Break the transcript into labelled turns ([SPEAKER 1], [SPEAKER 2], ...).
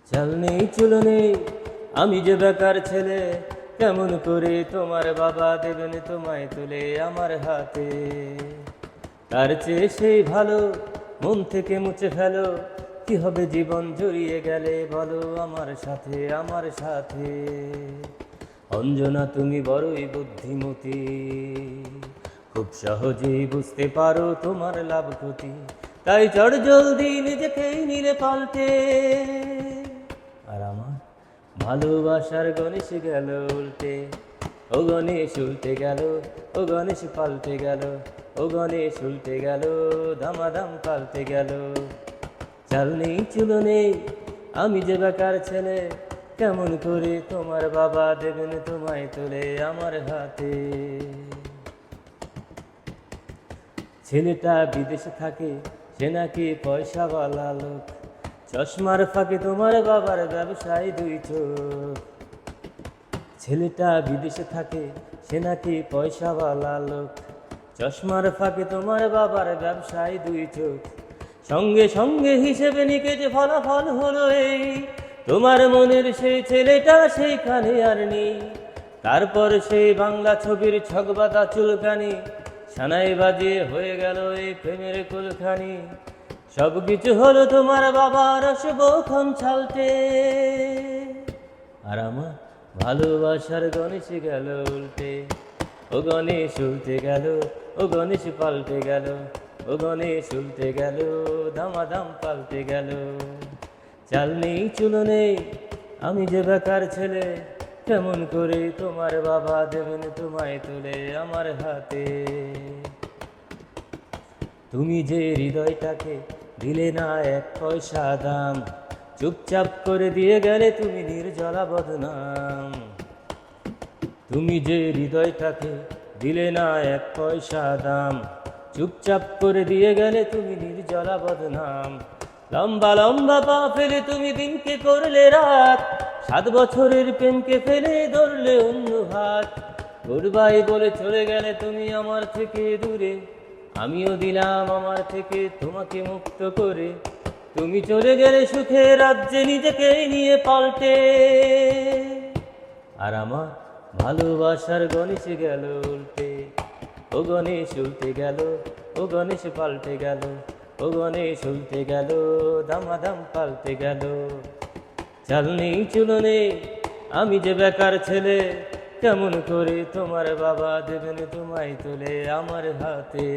[SPEAKER 1] চাল নেই চুলো নেই, আমি যে বেকার ছেলে, কেমন করে তোমার বাবা দেবেন তোমায় তুলে আমার হাতে। তার চেয়ে সেই ভালো, মন থেকে মুছে ফেলো, কি হবে জীবন জড়িয়ে গেলে বলো আমার সাথে, আমার সাথে। অঞ্জনা তুমি বড়ই বুদ্ধিমতী, খুব সহজেই বুঝতে পারো তোমার লাভ ক্ষতি, তাই চট জলদি নিজেকেই নিলে পাল্টে। আর আমার ভালোবাসার গণেশ গেল উল্টে, ও গণেশ উল্টে গেল, ও গণেশ পাল্টে গেল, ও গণেশ উল্টে গেল, দামাদাম পাল্টে গেল। চাল নেই চুলো নেই, আমি যে বেকার ছেলে, কেমন করে তোমার বাবা দেবেন তোমায় তুলে আমার হাতে। ছেলেটা বিদেশে থাকে, সে নাকি পয়সাওয়ালা লোক, চশমার ফাঁকে তোমার বাবার ব্যবসায় দুই চোখ। ছেলেটা বিদেশে থাকে, সে নাকি পয়সাওয়ালা লোক, চশমার ফাঁকে তোমার বাবার ব্যবসায় দুই চোখ। সঙ্গে সঙ্গে হিসেবে নিকেটে ফলাফল হলো এই, তোমার মনের সেই ছেলেটা সেইখানে আর নেই। তারপর সেই বাংলা ছবির ছকবাদা চুলকানি, সানাই বাজিয়ে হয়ে গেল এই প্রেমের কুলখানি। সব কিছু হলো তোমার বাবার অশুভক্ষণ ছালটে, আর আমার ভালোবাসার গণেশ গেল উল্টে, ও গণেশ উল্টে গেল, ও গণেশ পাল্টে গেল, ও গণেশ উল্টে গেল, দামাদাম পাল্টে গেল। চাল নেই চুলো নেই, আমি যে বেকার ছেলে, কেমন করে তোমার বাবা দেবেন তোমায় তুলে আমার হাতে। তুমি যে হৃদয়টাকে দিলে না এক পয়সা দাম, চুপচাপ করে দিয়ে গেলে তুমি নির্জলা বদনাম। তুমি যে হৃদয়টাকে দিলে না এক পয়সা দাম, চুপচাপ করে দিয়ে গেলে তুমি নির্জলা বদনাম। লম্বা লম্বা পা ফেলে তুমি দিনকে করলে রাত, 7 বছরের প্রেমকে ফেলে ধরলে অন্য হাত। গুডবাই বলে চলে গেলে তুমি আমার থেকে দূরে, আমিও দিলাম আমার থেকে তোমাকে মুক্ত করে। তুমি চলে গেলে সুখের রাজ্যে নিজেকে নিয়ে পাল্টে, আর আমার ভালোবাসার গণেশ গেল উল্টে, ও গণেশ উল্টে গেল, ও গণেশ পাল্টে গেল, ও গণেশ উল্টে গেল, দামাদাম পাল্টে গেল। চাল নেই চুলো নেই, আমি যে বেকার ছেলে, কেমন করে তোমার বাবা দেবেন তোমায় তুলে আমার হাতে।